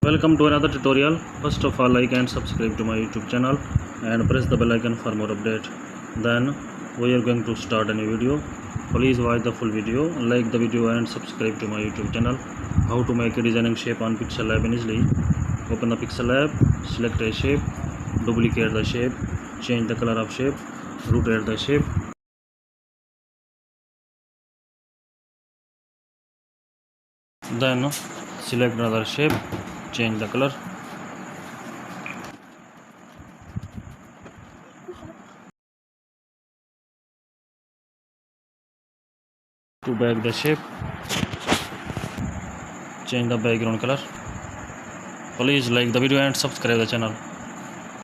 Welcome to another tutorial. First of all, like and subscribe to my YouTube channel and press the bell icon for more update. Then we are going to start a new video. Please watch the full video, like the video and subscribe to my YouTube channel. How to make a designing shape on Pixel Lab easily. Open the Pixel Lab, select a shape, duplicate the shape, change the color of shape, rotate the shape. Then select another shape, change the color. To back the shape, change the background color. Please like the video and subscribe the channel.